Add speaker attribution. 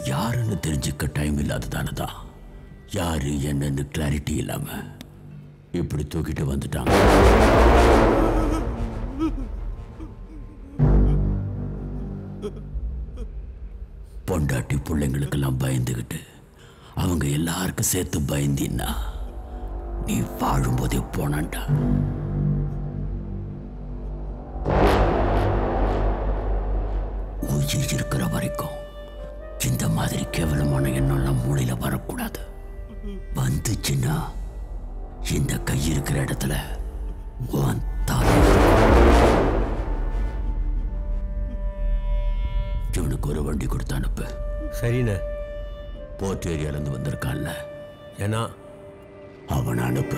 Speaker 1: யாருன்னு தெரிஞ்சுக்க டைம் இல்லாததால தான் யாரு என்னன்னு கிளாரிட்டி இல்லாம இப்படி தூக்கிட்டு வந்துட்டாங்க. பொண்டாட்டி பிள்ளைங்களுக்கெல்லாம் பயந்துகிட்டு அவங்க எல்லாருக்கும் சேர்த்து பயந்தின்னா நீ வாழும்போதே போனான்டா. உயிர் இருக்கிற வரைக்கும் இந்த மாதிரி கேவலமான எண்ணம்லாம் மூளையில வரக்கூடாது. வந்துச்சுன்னா இந்த கை இருக்கிற இடத்துல இவனுக்கு ஒரு வண்டி கொடுத்து அனுப்பு.
Speaker 2: சரிண்ணே.
Speaker 1: போர்ட் ஏரியால இருந்து வந்திருக்கான்ல,
Speaker 2: ஏன்னா
Speaker 1: அவனை அனுப்பு.